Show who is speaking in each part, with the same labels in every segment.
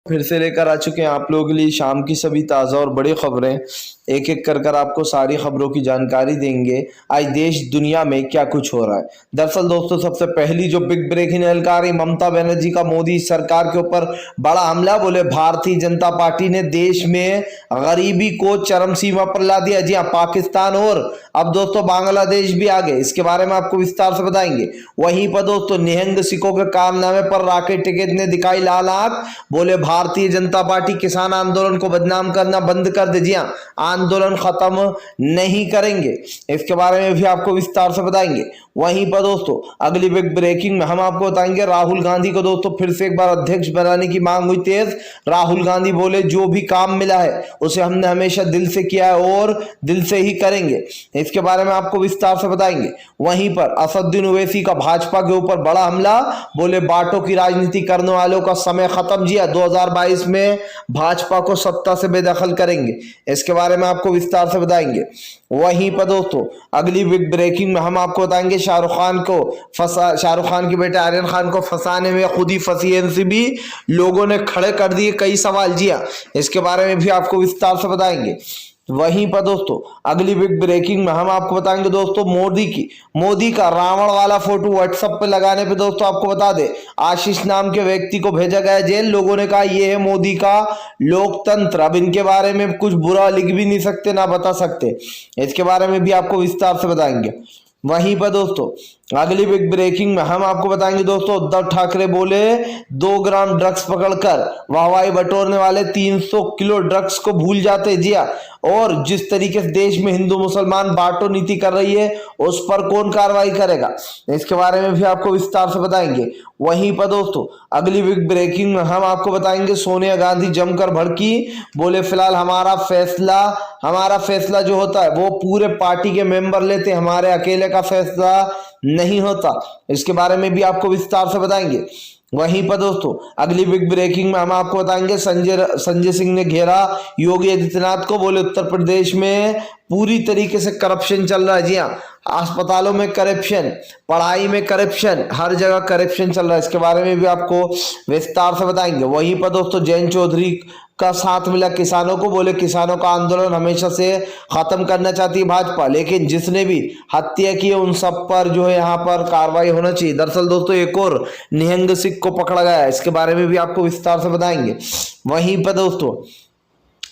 Speaker 1: फिर से लेकर आ चुके हैं आप लोगों के लिए शाम की सभी ताज़ा और बड़ी खबरें। एक एक कर आपको सारी खबरों की जानकारी देंगे आज देश दुनिया में क्या कुछ हो रहा है। दरअसल दोस्तों, सबसे पहली जो बिग ब्रेकिंग निकल आ रही, ममता बनर्जी का मोदी सरकार के ऊपर बड़ा हमला। बोले भारतीय जनता पार्टी ने देश में गरीबी को चरम सीमा पर ला दिया। जी हाँ, पाकिस्तान और अब दोस्तों बांग्लादेश भी आ गए। इसके बारे में आपको विस्तार से बताएंगे। वहीं पर दोस्तों निहंग सिखों के कारनामे पर राकेश टिकैत ने दिखाई लाल आंख। बोले भारतीय जनता पार्टी किसान आंदोलन को बदनाम करना बंद कर दे। जी हाँ, आंदोलन खत्म नहीं करेंगे। इसके बारे में भी आपको विस्तार से बताएंगे। वहीं पर दोस्तों अगली बिग ब्रेकिंग में हम आपको बताएंगे राहुल गांधी को दोस्तों फिर से एक बार अध्यक्ष बनाने की मांग हुई तेज। राहुल गांधी बोले जो भी काम मिला है उसे हमने हमेशा दिल से किया है और दिल से ही करेंगे। इसके बारे में आपको विस्तार से बताएंगे। वहीं पर असदुद्दीन ओवैसी का भाजपा के ऊपर बड़ा हमला। बोले बाटों की राजनीति करने वालों का समय खत्म। जी 2022 में भाजपा को सत्ता से बेदखल करेंगे। इसके बारे में आपको विस्तार से बताएंगे। वहीं पर दोस्तों अगली बिग ब्रेकिंग में हम आपको बताएंगे शाहरुख खान के बेटे आर्यन खान को फंसाने में खुद ही फंसी एनसीबी। लोगों ने खड़े कर दिए कई सवाल। जी हाँ, इसके बारे में भी आपको विस्तार से बताएंगे। वहीं पर दोस्तों अगली बिग ब्रेकिंग में हम आपको बताएंगे दोस्तों मोदी का रावण वाला फोटो व्हाट्सएप पे लगाने पे दोस्तों आपको बता दे आशीष नाम के व्यक्ति को भेजा गया जेल। लोगों ने कहा यह है मोदी का लोकतंत्र, अब इनके बारे में कुछ बुरा लिख भी नहीं सकते ना बता सकते। इसके बारे में भी आपको विस्तार से बताएंगे। वहीं पर दोस्तों अगली बिग ब्रेकिंग में हम आपको बताएंगे दोस्तों उद्धव ठाकरे बोले 2 ग्राम ड्रग्स पकड़कर वाहवाही बटोरने वाले 300 किलो ड्रग्स को भूल जाते। जी हाँ, और जिस तरीके से देश में हिंदू मुसलमान बांटो नीति कर रही है उस पर कौन कार्रवाई करेगा, इसके बारे में भी आपको विस्तार से बताएंगे। वहीं पर दोस्तों अगली बिग ब्रेकिंग में हम आपको बताएंगे सोनिया गांधी जमकर भड़की। बोले फिलहाल हमारा फैसला जो होता है वो पूरे पार्टी के मेंबर लेते हैं, हमारे अकेले का फैसला नहीं होता। इसके बारे में भी आपको विस्तार से बताएंगे। वहीं पर दोस्तों अगली बिग ब्रेकिंग में हम आपको बताएंगे संजय सिंह ने घेरा योगी आदित्यनाथ को। बोले उत्तर प्रदेश में पूरी तरीके से करप्शन चल रहा है। जी हाँ, अस्पतालों में करप्शन, पढ़ाई में करप्शन, हर जगह करप्शन चल रहा है। इसके बारे में भी आपको विस्तार से बताएंगे। वहीं पर दोस्तों जयंत चौधरी का साथ मिला किसानों को। बोले किसानों का आंदोलन हमेशा से खत्म करना चाहती है भाजपा, लेकिन जिसने भी हत्या की है उन सब पर जो है यहाँ पर कार्रवाई होना चाहिए। दरअसल दोस्तों एक और निहंग सिख को पकड़ा गया है, इसके बारे में भी आपको विस्तार से बताएंगे। वहीं पर दोस्तों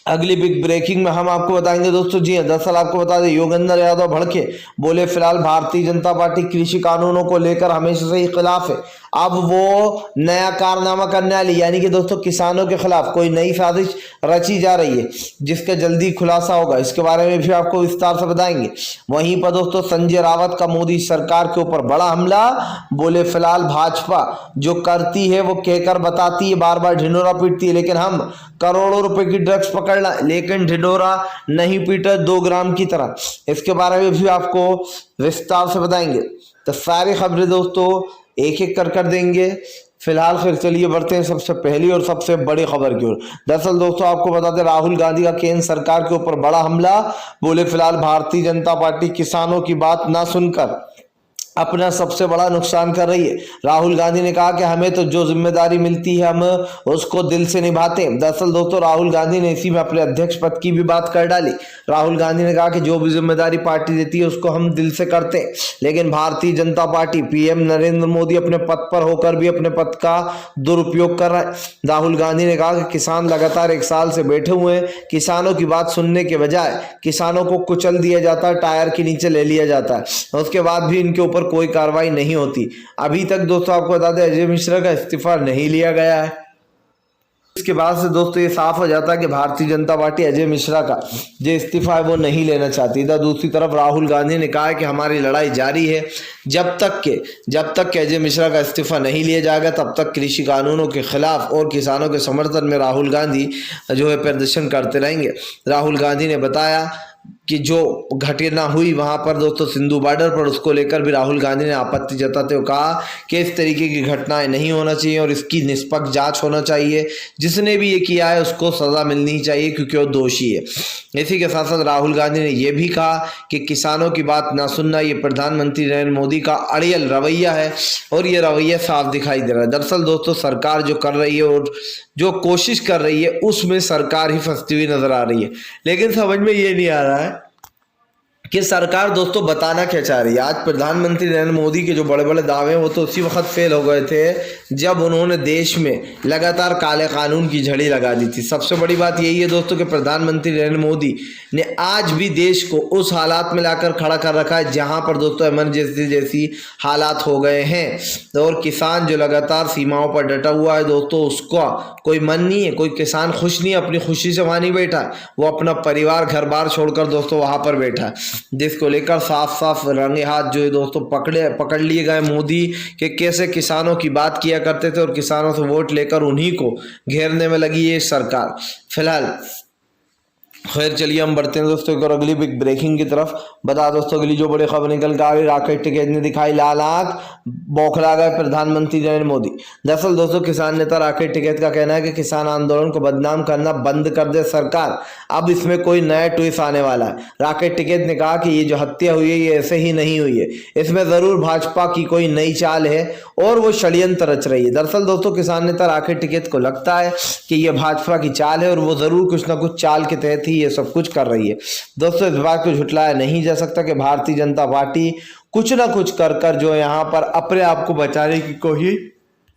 Speaker 1: अगली बिग ब्रेकिंग में हम आपको बताएंगे दोस्तों, जी दरअसल आपको बता दें योगेंद्र यादव भड़के। बोले फिलहाल भारतीय जनता पार्टी कृषि कानूनों को लेकर हमेशा से ही खिलाफ है, अब वो नया कारनामा करने वाली यानी कि दोस्तों किसानों के खिलाफ कोई नई साजिश रची जा रही है जिसका जल्दी खुलासा होगा। इसके बारे में भी आपको विस्तार से बताएंगे। वहीं पर दोस्तों संजय रावत का मोदी सरकार के ऊपर बड़ा हमला। बोले फिलहाल भाजपा जो करती है वो कहकर बताती है, बार बार ढिंढोरा पीटती है, लेकिन हम करोड़ों रुपए की ड्रग्स पकड़ना लेकिन ढिंढोरा नहीं पीटा 2 ग्राम की तरह। इसके बारे में भी आपको विस्तार से बताएंगे। तो सारी खबरें दोस्तों एक एक कर देंगे। फिलहाल फिर चलिए बढ़ते हैं सबसे पहली और सबसे बड़ी खबर की ओर। दरअसल दोस्तों आपको बता दें राहुल गांधी का केंद्र सरकार के ऊपर बड़ा हमला। बोले फिलहाल भारतीय जनता पार्टी किसानों की बात ना सुनकर अपना सबसे बड़ा नुकसान कर रही है। राहुल गांधी ने कहा कि हमें तो जो जिम्मेदारी मिलती है हम उसको दिल से निभाते हैं। दरअसल दोस्तों राहुल गांधी ने इसी में अपने अध्यक्ष पद की भी बात कर डाली। राहुल गांधी ने कहा कि जो भी जिम्मेदारी पार्टी देती है उसको हम दिल से करते हैं, लेकिन भारतीय जनता पार्टी पीएम नरेंद्र मोदी अपने पद पर होकर भी अपने पद का दुरुपयोग कर रहा है। राहुल गांधी ने कहा कि किसान लगातार 1 साल से बैठे हुए हैं, किसानों की बात सुनने के बजाय किसानों को कुचल दिया जाता है, टायर के नीचे ले लिया जाता है, उसके बाद भी इनके ऊपर कोई कार्रवाई नहीं होती। अभी तक दोस्तों आपको बता दें अजय मिश्रा का इस्तीफा नहीं लिया गया है। इसके बाद से दोस्तों ये साफ हो जाता है कि भारतीय जनता पार्टी अजय मिश्रा का जो इस्तीफा है वो नहीं लेना चाहती था। दूसरी तरफ राहुल गांधी ने कहा है कि हमारी लड़ाई जारी है, जब तक के अजय मिश्रा का इस्तीफा नहीं लिया जाएगा तब तक कृषि कानूनों के खिलाफ और किसानों के समर्थन में राहुल गांधी जो है प्रदर्शन करते रहेंगे। राहुल गांधी ने बताया कि जो घटना हुई वहां पर दोस्तों सिंधु बॉर्डर पर, उसको लेकर भी राहुल गांधी ने आपत्ति जताते हुए कहा कि इस तरीके की घटनाएं नहीं होना चाहिए और इसकी निष्पक्ष जांच होना चाहिए। जिसने भी ये किया है उसको सजा मिलनी चाहिए क्योंकि वो दोषी है। इसी के साथ साथ राहुल गांधी ने यह भी कहा कि किसानों की बात ना सुनना ये प्रधानमंत्री नरेंद्र मोदी का अड़ियल रवैया है और ये रवैया साफ दिखाई दे रहा है। दरअसल दोस्तों सरकार जो कर रही है और जो कोशिश कर रही है उसमें सरकार ही फंसती हुई नजर आ रही है, लेकिन समझ में ये नहीं आ रहा है कि सरकार दोस्तों बताना क्या चाह रही है। आज प्रधानमंत्री नरेंद्र मोदी के जो बड़े बड़े दावे हैं वो तो उसी वक्त फेल हो गए थे जब उन्होंने देश में लगातार काले कानून की झड़ी लगा दी थी। सबसे बड़ी बात यही है दोस्तों कि प्रधानमंत्री नरेंद्र मोदी ने आज भी देश को उस हालात में लाकर खड़ा कर रखा है जहां पर दोस्तों इमरजेंसी जैसी हालात हो गए हैं और किसान जो लगातार सीमाओं पर डटा हुआ है दोस्तों, उसका कोई मन नहीं है, कोई किसान खुश नहीं है, अपनी खुशी से वहां नहीं बैठा है, वो अपना परिवार घर बार छोड़कर दोस्तों वहां पर बैठा है। जिसको लेकर साफ साफ रंगे हाथ जो है दोस्तों पकड़ लिए गए मोदी के कैसे किसानों की बात किया करते थे और किसानों से वोट लेकर उन्हीं को घेरने में लगी है सरकार फिलहाल। खैर चलिए हम बढ़ते हैं दोस्तों एक और अगली बिग ब्रेकिंग की तरफ। बता दोस्तों अगली जो बड़ी खबर निकल कर आ रही, राकेश टिकैत ने दिखाई लाल आंख, बौखला गए प्रधानमंत्री नरेंद्र मोदी। दरअसल दोस्तों किसान नेता राकेश टिकैत का कहना है कि किसान आंदोलन को बदनाम करना बंद कर दे सरकार, अब इसमें कोई नया ट्विस्ट आने वाला है। राकेश टिकैत ने कहा कि ये जो हत्या हुई है ये ऐसे ही नहीं हुई है, इसमें जरूर भाजपा की कोई नई चाल है और वो षड्यंत्र रच रही है। दरअसल दोस्तों किसान नेता राकेश टिकैत को लगता है कि ये भाजपा की चाल है और वो जरूर कुछ ना कुछ चाल के तहत ही ये सब कुछ कर रही है। दोस्तों इस बात को झुटलाया नहीं जा सकता कि भारतीय जनता पार्टी कुछ ना कुछ कर जो यहाँ पर अपने आप को बचाने की कोशिश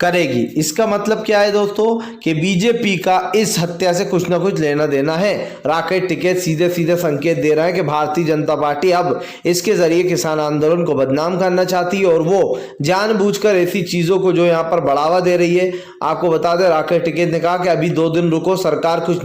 Speaker 1: करेगी। इसका मतलब क्या है दोस्तों कि बीजेपी का इस हत्या से कुछ ना कुछ लेना देना है। राकेश टिकैत सीधे सीधे संकेत दे रहा है कि भारतीय जनता पार्टी अब इसके जरिए किसान आंदोलन को बदनाम करना चाहती है और वो जानबूझकर ऐसी चीजों को जो यहाँ पर बढ़ावा दे रही है। आपको बता दें राकेश टिकैत ने कहा कि अभी 2 दिन रुको, सरकार कुछ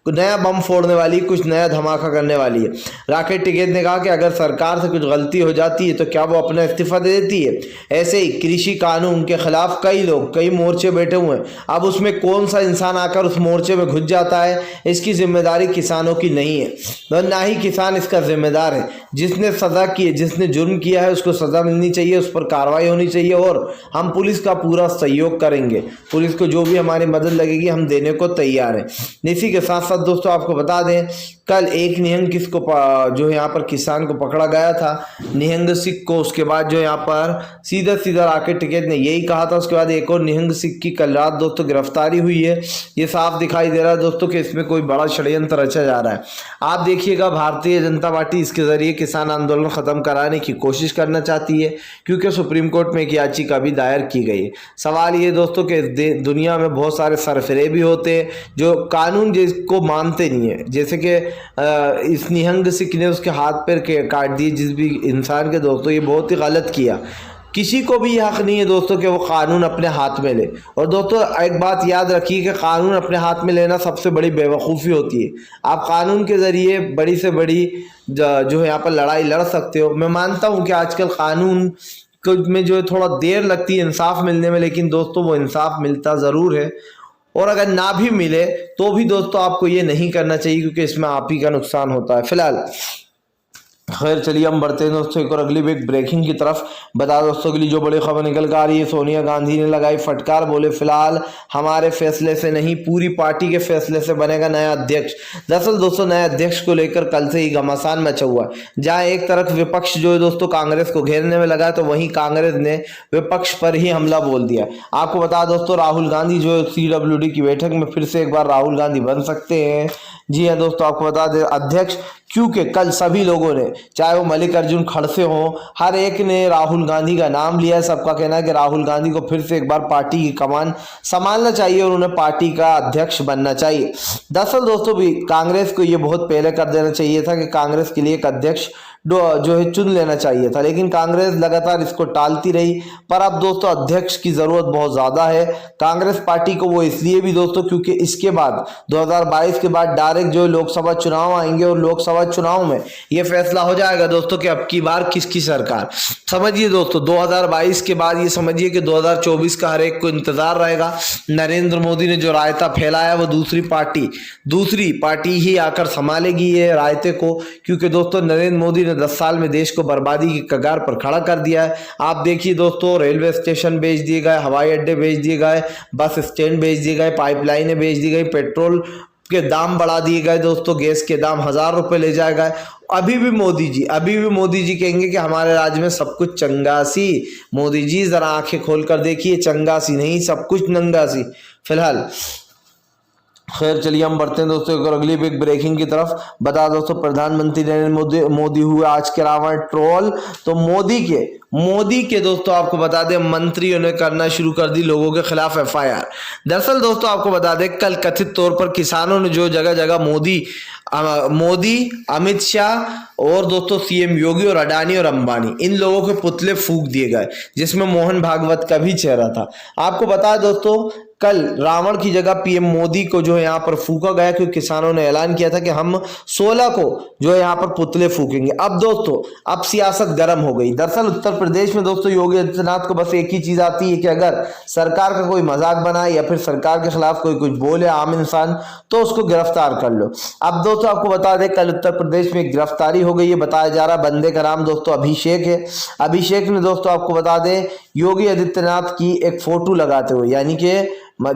Speaker 1: नया बम फोड़ने वाली, कुछ नया धमाका करने वाली है। राकेश टिकैत ने कहा कि अगर सरकार से कुछ गलती हो जाती है तो क्या वो अपना इस्तीफा दे देती है। ऐसे ही कृषि कानून के खिलाफ कई लोग कई मोर्चे बैठे हुए हैं, अब उसमें कौन सा इंसान आकर उस मोर्चे में घुस जाता है, इसकी जिम्मेदारी किसानों की नहीं है और ना ही किसान इसका जिम्मेदार है। जिसने सजा की है, जिसने जुर्म किया है उसको सजा मिलनी चाहिए, उस पर कार्रवाई होनी चाहिए और हम पुलिस का पूरा सहयोग करेंगे। पुलिस को जो भी हमारी मदद लगेगी हम देने को तैयार हैं। इसी के साथ दोस्तों आपको बता दें कल एक निहंग किसको जो यहाँ पर किसान को पकड़ा गया था, निहंग सिख को। उसके बाद जो यहाँ पर सीधा सीधा राकेश टिकैत ने यही कहा था। उसके बाद एक और निहंग सिख की कल रात दोस्तों गिरफ्तारी हुई है। ये साफ दिखाई दे रहा है दोस्तों कि इसमें कोई बड़ा षड्यंत्र रचा जा रहा है। आप देखिएगा भारतीय जनता पार्टी इसके जरिए किसान आंदोलन खत्म कराने की कोशिश करना चाहती है क्योंकि सुप्रीम कोर्ट में एक याचिका भी दायर की गई है। सवाल ये दोस्तों कि दुनिया में बहुत सारे सरफिरे भी होते हैं जो कानून जिसको मानते नहीं है। जैसे कि इस निहंग सिख ने उसके हाथ पैर के काट दिए जिस भी इंसान के दोस्तों, ये बहुत ही गलत किया। किसी को भी हक नहीं है दोस्तों कि वो कानून अपने हाथ में ले। और दोस्तों एक बात याद रखिए कि कानून अपने हाथ में लेना सबसे बड़ी बेवकूफ़ी होती है। आप कानून के ज़रिए बड़ी से बड़ी जो है यहाँ पर लड़ाई लड़ सकते हो। मैं मानता हूँ कि आजकल कानून में जो है थोड़ा देर लगती है इंसाफ मिलने में, लेकिन दोस्तों वो इंसाफ मिलता ज़रूर है। और अगर ना भी मिले तो भी दोस्तों आपको ये नहीं करना चाहिए क्योंकि इसमें आप ही का नुकसान होता है। फिलहाल खैर चलिए हम बढ़ते हैं दोस्तों एक और अगली बिग ब्रेकिंग की तरफ। बता दोस्तों के लिए जो बड़ी खबर निकल कर आ रही है, सोनिया गांधी ने लगाई फटकार, बोले फिलहाल हमारे फैसले से नहीं पूरी पार्टी के फैसले से बनेगा नया अध्यक्ष। दरअसल दोस्तों नए अध्यक्ष को लेकर कल से ही घमासान मचा हुआ है। जहां एक तरफ विपक्ष जो है दोस्तों कांग्रेस को घेरने में लगा तो वहीं कांग्रेस ने विपक्ष पर ही हमला बोल दिया। आपको बता दोस्तों राहुल गांधी जो CWD की बैठक में फिर से एक बार राहुल गांधी बन सकते हैं। जी हाँ दोस्तों आपको बता दें अध्यक्ष, क्योंकि कल सभी लोगों ने चाहे वो मल्लिकार्जुन खड़से हों, हर एक ने राहुल गांधी का नाम लिया है। सबका कहना है कि राहुल गांधी को फिर से एक बार पार्टी की कमान संभालना चाहिए और उन्हें पार्टी का अध्यक्ष बनना चाहिए। दरअसल दोस्तों भी कांग्रेस को ये बहुत पहले कर देना चाहिए था कि कांग्रेस के लिए एक अध्यक्ष जो है चुन लेना चाहिए था, लेकिन कांग्रेस लगातार इसको टालती रही। पर अब दोस्तों अध्यक्ष की जरूरत बहुत ज्यादा है कांग्रेस पार्टी को, वो इसलिए भी दोस्तों क्योंकि इसके बाद 2022 के बाद डायरेक्ट जो लोकसभा चुनाव आएंगे और लोकसभा चुनाव में ये फैसला हो जाएगा दोस्तों कि अब की बार किसकी सरकार। समझिए दोस्तों 2022 के बाद ये समझिए कि 2024 का हर एक को इंतजार रहेगा। नरेंद्र मोदी ने जो रायता फैलाया वो दूसरी पार्टी ही आकर संभालेगी ये रायते को, क्योंकि दोस्तों नरेंद्र मोदी ने 10 साल में देश को बर्बादी की कगार पर खड़ा कर दिया है। आप देखिए दोस्तों रेलवे स्टेशन बेच दिए गए, हवाई अड्डे बेच दिए गए, बस स्टैंड बेच दिए गए, पाइपलाइनें बेच दी गई, पेट्रोल के दाम बढ़ा दिए गए दोस्तों, गैस के दाम 1000 रुपए ले जाएगा। अभी भी मोदी जी कहेंगे कि हमारे राज्य में सब कुछ चंगासी। मोदी जी जरा आंखें खोल कर देखिए, चंगासी नहीं सब कुछ नंगासी। फिलहाल खैर चलिए हम बढ़ते हैं दोस्तों एक और अगली बिग ब्रेकिंग की तरफ। बता दोस्तों प्रधानमंत्री नरेंद्र मोदी हुए आज के रावण ट्रोल। तो मोदी के दोस्तों आपको बता दें मंत्रियों ने करना शुरू कर दी लोगों के खिलाफ FIR। दरअसल दोस्तों आपको बता दें कल कथित तौर पर किसानों ने जो जगह जगह मोदी, अमित शाह और दोस्तों CM योगी और अडानी और अंबानी इन लोगों के पुतले फूंक दिए गए, जिसमें मोहन भागवत का भी चेहरा था। आपको बता दोस्तों कल रावण की जगह PM मोदी को जो है यहाँ पर फूका गया, क्योंकि किसानों ने ऐलान किया था कि हम 16 को जो है यहाँ पर पुतले फूकेंगे। अब दोस्तों अब सियासत गर्म हो गई। दरअसल उत्तर प्रदेश में दोस्तों योगी आदित्यनाथ को बस एक ही चीज आती है कि अगर सरकार का कोई मजाक बनाए या फिर सरकार के खिलाफ कोई कुछ बोले आम इंसान तो उसको गिरफ्तार कर लो। अब दोस्तों आपको बता दें कल उत्तर प्रदेश में गिरफ्तारी हो गई है। बताया जा रहा बंदे का नाम दोस्तों अभिषेक है। अभिषेक ने दोस्तों आपको बता दें योगी आदित्यनाथ की एक फोटो लगाते हुए, यानी कि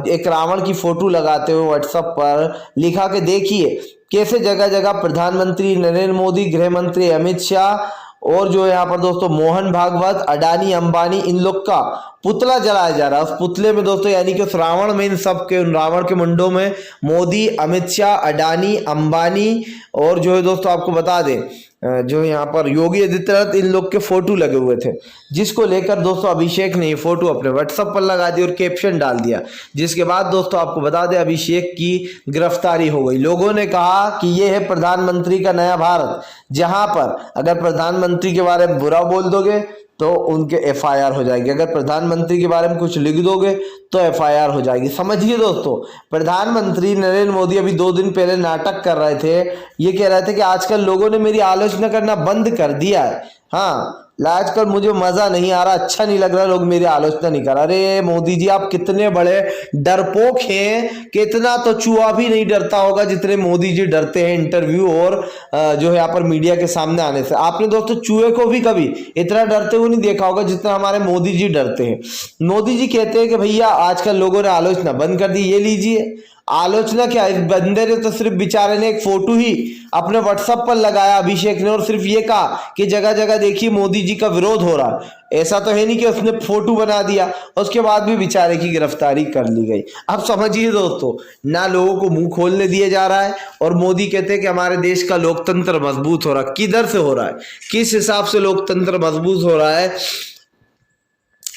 Speaker 1: एक रावण की फोटो लगाते हुए व्हाट्सएप पर लिखा के देखिए कैसे जगह जगह प्रधानमंत्री नरेंद्र मोदी, गृह मंत्री अमित शाह और जो यहाँ पर दोस्तों मोहन भागवत, अडानी, अंबानी इन लोग का पुतला जलाया जा रहा है। उस पुतले में दोस्तों यानी कि उस रावण में उन रावण के मुंडों में मोदी, अमित शाह, अडानी, अंबानी और जो है दोस्तों आपको बता दें जो यहाँ पर योगी आदित्यनाथ इन लोग के फोटो लगे हुए थे, जिसको लेकर दोस्तों अभिषेक ने ये फोटो अपने व्हाट्सएप पर लगा दी और कैप्शन डाल दिया, जिसके बाद दोस्तों आपको बता दें अभिषेक की गिरफ्तारी हो गई। लोगों ने कहा कि ये है प्रधानमंत्री का नया भारत, जहां पर अगर प्रधानमंत्री के बारे में बुरा बोल दोगे तो उनके FIR हो जाएगी, अगर प्रधानमंत्री के बारे में कुछ लिख दोगे तो FIR हो जाएगी। समझिए दोस्तों प्रधानमंत्री नरेंद्र मोदी अभी 2 दिन पहले नाटक कर रहे थे, ये कह रहे थे कि आजकल लोगों ने मेरी आलोचना करना बंद कर दिया है। हाँ आजकल मुझे मजा नहीं आ रहा, अच्छा नहीं लग रहा, लोग मेरी आलोचना नहीं कर रहा। अरे मोदी जी आप कितने बड़े डरपोक हैं, कितना तो चूहा भी नहीं डरता होगा जितने मोदी जी डरते हैं इंटरव्यू और जो है यहाँ पर मीडिया के सामने आने से। आपने दोस्तों चूहे को भी कभी इतना डरते हुए नहीं देखा होगा जितना हमारे मोदी जी डरते हैं। मोदी जी कहते हैं कि भैया आजकल लोगों ने आलोचना बंद कर दी, ये लीजिए आलोचना क्या, इस बंदे ने तो सिर्फ बेचारे ने एक फोटो ही अपने व्हाट्सएप पर लगाया अभिषेक ने और सिर्फ ये कहा कि जगह जगह देखिए मोदी जी का विरोध हो रहा है। ऐसा तो है नहीं कि उसने फोटो बना दिया, उसके बाद भी बेचारे की गिरफ्तारी कर ली गई। अब समझिए दोस्तों ना लोगों को मुंह खोलने दिया जा रहा है और मोदी कहते हैं कि हमारे देश का लोकतंत्र मजबूत हो रहा है। किधर से हो रहा है, किस हिसाब से लोकतंत्र मजबूत हो रहा है,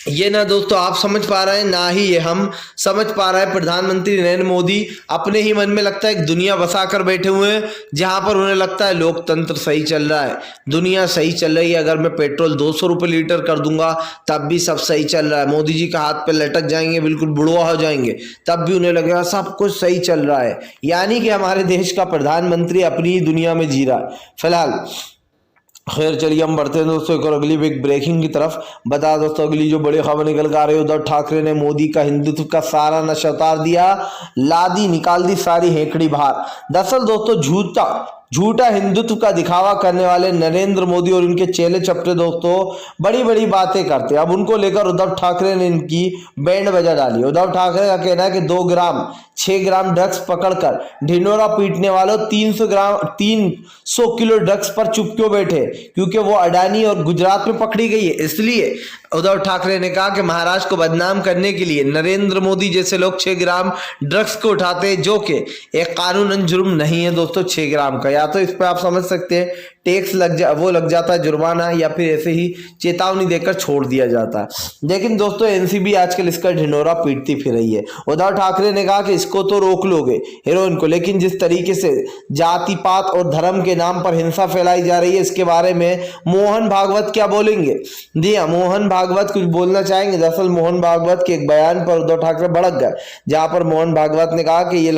Speaker 1: ये ना दोस्तों आप समझ पा रहे हैं ना ही ये हम समझ पा रहे हैं। प्रधानमंत्री नरेंद्र मोदी अपने ही मन में लगता है एक दुनिया बसा कर बैठे हुए हैं जहां पर उन्हें लगता है लोकतंत्र सही चल रहा है, दुनिया सही चल रही है, अगर मैं पेट्रोल 200 रुपये लीटर कर दूंगा तब भी सब सही चल रहा है। मोदी जी का हाथ पे लटक जाएंगे, बिल्कुल बुढ़वा हो जाएंगे, तब भी उन्हें लगेगा सब कुछ सही चल रहा है। यानी कि हमारे देश का प्रधानमंत्री अपनी ही दुनिया में जी रहा है। फिलहाल खैर चलिए हम बढ़ते हैं दोस्तों एक और अगली बिग ब्रेकिंग की तरफ। बता दोस्तों अगली जो बड़ी खबर निकल कर आ रही है, उद्धव ठाकरे ने मोदी का हिंदुत्व का सारा नशा उतार दिया, निकाल दी सारी हेकड़ी बाहर। दरअसल दोस्तों झूठा हिंदुत्व का दिखावा करने वाले नरेंद्र मोदी और उनके चेले चपटे दोस्तों बड़ी बड़ी बातें करते हैं। अब उनको लेकर उद्धव ठाकरे ने इनकी बैंड बजा डाली। उद्धव ठाकरे का कहना है कि 6 ग्राम ड्रग्स पकड़कर ढिंडोरा पीटने वालों 300 किलो ड्रग्स पर चुप क्यों बैठे, क्योंकि वो अडानी और गुजरात में पकड़ी गई है। इसलिए उद्धव ठाकरे ने कहा कि महाराष्ट्र को बदनाम करने के लिए नरेंद्र मोदी जैसे लोग 6 ग्राम ड्रग्स को उठाते हैं, जो कि एक कानूनन जुर्म नहीं है दोस्तों 6 ग्राम का। या तो इस पर आप समझ सकते हैं टैक्स लग जाता है, जुर्माना, या फिर ऐसे ही चेतावनी देकर छोड़ दिया जाता है। लेकिन दोस्तों एनसीबी आजकल इसका ढिंढोरा पीटती फिर रही है। उद्धव ठाकरे ने कहा कि इसको तो रोक लोगे हीरोइन को, लेकिन जिस तरीके से जाति पात और धर्म के नाम पर हिंसा फैलाई जा रही है इसके बारे में मोहन भागवत क्या बोलेंगे? जी हाँ, मोहन भागवत कुछ बोलना चाहेंगे। दरअसल मोहन भागवत के एक बयान पर उद्धव ठाकरे भड़क गए, जहां पर मोहन भागवत ने कहा कि ये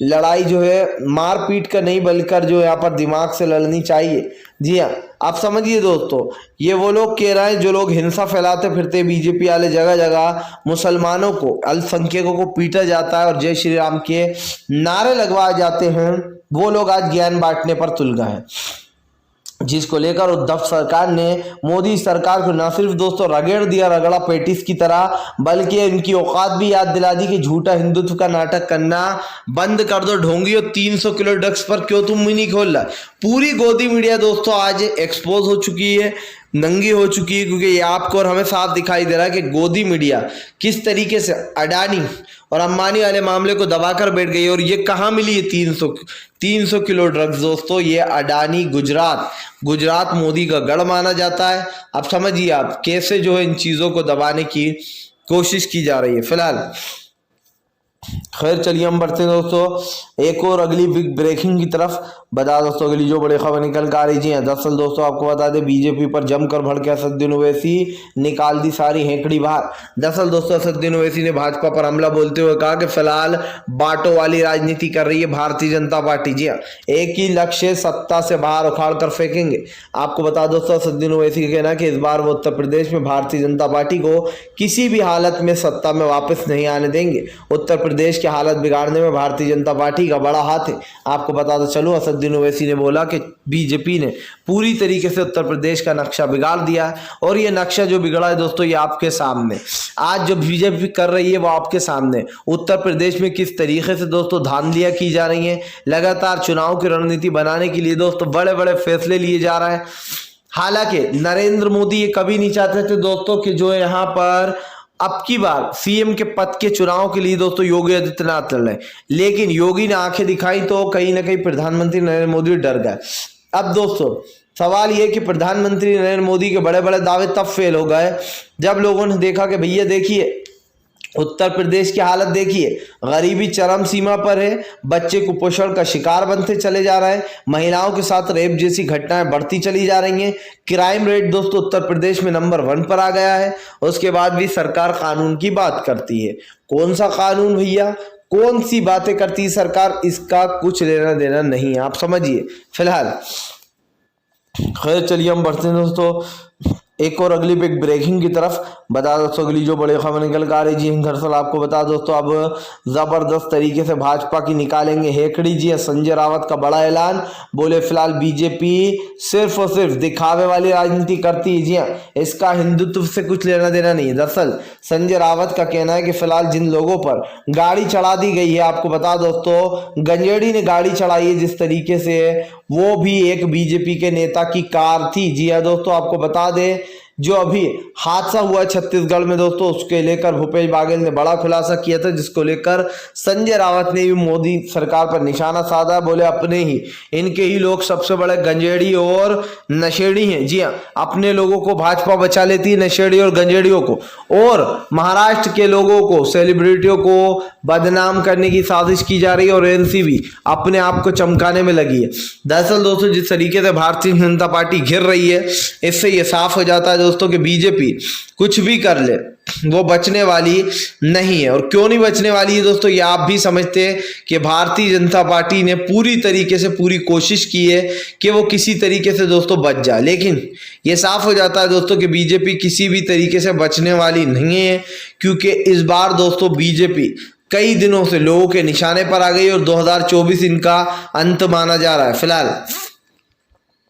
Speaker 1: लड़ाई जो है मारपीट का नहीं बल्कि जो यहाँ पर दिमाग से लड़नी चाहिए। जी हाँ, आप समझिए दोस्तों, ये वो लोग कह रहे हैं जो लोग हिंसा फैलाते फिरते बीजेपी वाले, जगह जगह मुसलमानों को, अल्पसंख्यकों को पीटा जाता है और जय श्री राम के नारे लगवाए जाते हैं, वो लोग आज ज्ञान बांटने पर तुल गए हैं, जिसको लेकर उद्धव सरकार ने मोदी सरकार को न सिर्फ दोस्तों रगड़ दिया रगड़ा पेटिस की तरह, बल्कि इनकी औकात भी याद दिला दी कि झूठा हिंदुत्व का नाटक करना बंद कर दो ढोंगियों। 300 किलो ड्रग्स पर क्यों तुम मुंह नहीं खोल रहा? पूरी गोदी मीडिया दोस्तों आज एक्सपोज हो चुकी है, नंगी हो चुकी है, क्योंकि ये आपको और हमें साफ दिखाई दे रहा है कि गोदी मीडिया किस तरीके से अडानी और अंबानी वाले मामले को दबाकर बैठ गई। और ये कहाँ मिली है 300 किलो ड्रग्स दोस्तों? ये अडानी गुजरात मोदी का गढ़ माना जाता है। अब समझिए आप कैसे जो है इन चीजों को दबाने की कोशिश की जा रही है। फिलहाल खैर चलिए हम बढ़ते हैं दोस्तों एक और अगली बिग ब्रेकिंग की तरफ। बता दोस्तों अगली जो बड़ी खबर निकल कर आ रही है, दरअसल दोस्तों आपको बता दें बीजेपी पर जमकर भड़के असदुद्दीन ओवैसी, निकाल दी सारी हेकड़ी बाहर। दरअसल दोस्तों असदुद्दीन ओवैसी ने भाजपा पर हमला बोलते हुए कहा कि फिलहाल बांटो वाली राजनीति कर रही है भारतीय जनता पार्टी। जी हाँ, एक ही लक्ष्य, सत्ता से बाहर उखाड़ कर फेंकेंगे। आपको बता दोस्तों असदुद्दीन ओवैसी का कहना है कि इस बार वो उत्तर प्रदेश में भारतीय जनता पार्टी को किसी भी हालत में सत्ता में वापस नहीं आने देंगे। उत्तर प्रदेश की हालत बिगाड़ने में भारतीय जनता पार्टी का बड़ा हाथ है। आपको बता दो चलो असदुद्दीन ओवैसी ने बोला कि बीजेपी ने पूरी तरीके से उत्तर प्रदेश का नक्शा बिगाड़ दिया है, और ये नक्शा जो बिगड़ा है दोस्तों ये आपके सामने आज जो बीजेपी कर रही है वो आपके सामने। उत्तर प्रदेश में किस तरीके से दोस्तों धांधलियां की जा रही हैं, लगातार चुनाव की रणनीति बनाने के लिए दोस्तों बड़े बड़े फैसले लिए जा रहे हैं। हालांकि नरेंद्र मोदी ये कभी नहीं चाहते थे दोस्तों कि जो यहाँ पर अब की बार सीएम के पद के चुनाव के लिए दोस्तों योगी आदित्यनाथ लड़ रहे, लेकिन योगी ने आंखें दिखाई तो कहीं ना कहीं प्रधानमंत्री नरेंद्र मोदी डर गए। अब दोस्तों सवाल यह कि प्रधानमंत्री नरेंद्र मोदी के बड़े बड़े दावे तब फेल हो गए जब लोगों ने देखा कि भैया देखिए उत्तर प्रदेश की हालत देखिए, गरीबी चरम सीमा पर है, बच्चे कुपोषण का शिकार बनते चले जा रहे हैं, महिलाओं के साथ रेप जैसी घटनाएं बढ़ती चली जा रही हैं, क्राइम रेट दोस्तों उत्तर प्रदेश में नंबर 1 पर आ गया है। उसके बाद भी सरकार कानून की बात करती है। कौन सा कानून भैया, कौन सी बातें करती है सरकार, इसका कुछ लेना देना नहीं है, आप समझिए। फिलहाल खैर चलिए हम बढ़ते हैं दोस्तों एक और अगली बिग ब्रेकिंग की तरफ। बता दोस्तों अगली जो बड़ी खबर निकल कर आ रही जी, दरअसल आपको बता दोस्तों अब जबरदस्त तरीके से भाजपा की निकालेंगे हेकड़ी। जी संजय रावत का बड़ा ऐलान, बोले फिलहाल बीजेपी सिर्फ और सिर्फ दिखावे वाली राजनीति करती है। जी हाँ, इसका हिंदुत्व से कुछ लेना देना नहीं है। दरअसल संजय रावत का कहना है कि फिलहाल जिन लोगों पर गाड़ी चढ़ा दी गई है, आपको बता दोस्तों गंजेड़ी ने गाड़ी चढ़ाई है जिस तरीके से, वो भी एक बीजेपी के नेता की कार थी। जी हाँ दोस्तों आपको बता दें जो अभी हादसा हुआ छत्तीसगढ़ में दोस्तों, उसके लेकर भूपेश बघेल ने बड़ा खुलासा किया था, जिसको लेकर संजय रावत ने भी मोदी सरकार पर निशाना साधा। बोले अपने ही इनके ही लोग सबसे बड़े गंजेड़ी और नशेड़ी हैं। जी हाँ, अपने लोगों को भाजपा बचा लेती है, नशेड़ी और गंजेड़ियों को, और महाराष्ट्र के लोगों को, सेलिब्रिटियों को बदनाम करने की साजिश की जा रही है, और एनसीबी अपने आप को चमकाने में लगी है। दरअसल दोस्तों जिस तरीके से भारतीय जनता पार्टी घिर रही है, इससे ये साफ हो जाता है दोस्तों कि बीजेपी कुछ भी कर ले वो बचने वाली नहीं है। और क्यों नहीं बचने वाली है दोस्तों, ये आप भी समझते हैं कि भारतीय जनता पार्टी ने पूरी तरीके से पूरी कोशिश की है कि वो किसी तरीके से दोस्तों बच जाए, लेकिन ये साफ हो जाता है दोस्तों कि बीजेपी किसी भी तरीके से बचने वाली नहीं है, क्योंकि इस बार दोस्तों बीजेपी कई दिनों से लोगों के निशाने पर आ गई और 2024 इनका अंत माना जा रहा है। फिलहाल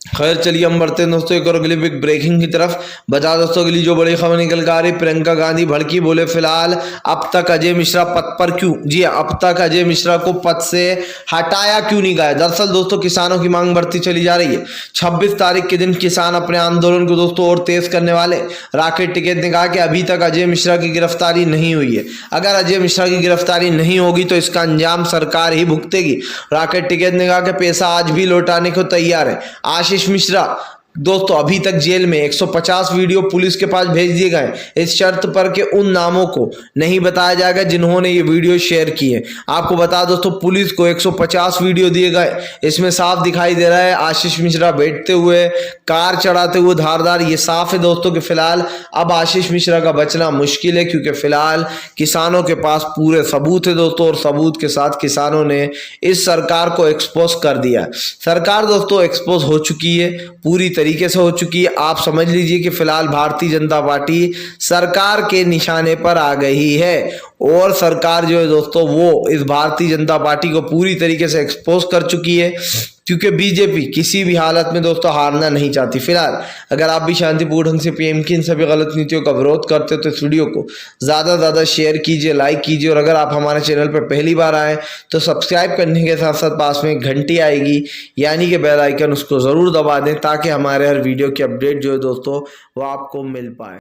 Speaker 1: खैर चलिए हम बढ़ते हैं दोस्तों एक और अगली बिग ब्रेकिंग की तरफ। बता दोस्तों अगली जो बड़ी खबर निकल कर आ रही, प्रियंका गांधी भड़की, बोले फिलहाल अब तक अजय मिश्रा पद पर क्यों। जी अब तक अजय मिश्रा को पद से हटाया क्यों नहीं गया। दरअसल दोस्तों किसानों की मांग बढ़ती चली जा रही है। 26 तारीख के दिन किसान अपने आंदोलन को दोस्तों और तेज करने वाले। राकेश टिकैत ने कहा कि अभी तक अजय मिश्रा की गिरफ्तारी नहीं हुई है, अगर अजय मिश्रा की गिरफ्तारी नहीं होगी तो इसका अंजाम सरकार ही भुगतेगी। राकेश टिकैत ने कहा कि पैसा आज भी लौटाने को तैयार है। आशीष मिश्रा दोस्तों अभी तक जेल में 150 वीडियो पुलिस के पास भेज दिए गए, इस शर्त पर कि उन नामों को नहीं बताया जाएगा जिन्होंने ये वीडियो शेयर किए। आपको बता दोस्तों पुलिस को 150 वीडियो दिए गए, इसमें साफ दिखाई दे रहा है आशीष मिश्रा बैठते हुए, कार चढ़ाते हुए धारदार। ये साफ है दोस्तों कि फिलहाल अब आशीष मिश्रा का बचना मुश्किल है, क्योंकि फिलहाल किसानों के पास पूरे सबूत है दोस्तों, और सबूत के साथ किसानों ने इस सरकार को एक्सपोज कर दिया। सरकार दोस्तों एक्सपोज हो चुकी है, पूरी तरीके से हो चुकी है। आप समझ लीजिए कि फिलहाल भारतीय जनता पार्टी सरकार के निशाने पर आ गई है, और सरकार जो है दोस्तों वो इस भारतीय जनता पार्टी को पूरी तरीके से एक्सपोज कर चुकी है, क्योंकि बीजेपी किसी भी हालत में दोस्तों हारना नहीं चाहती। फिलहाल अगर आप भी शांतिपूर्ण ढंग से पीएम की इन सभी गलत नीतियों का विरोध करते हो तो इस वीडियो को ज़्यादा से ज़्यादा शेयर कीजिए, लाइक कीजिए, और अगर आप हमारे चैनल पर पहली बार आए तो सब्सक्राइब करने के साथ साथ पास में एक घंटी आएगी यानी कि बेल आइकन, उसको ज़रूर दबा दें ताकि हमारे हर वीडियो की अपडेट जो है दोस्तों वो आपको मिल पाए।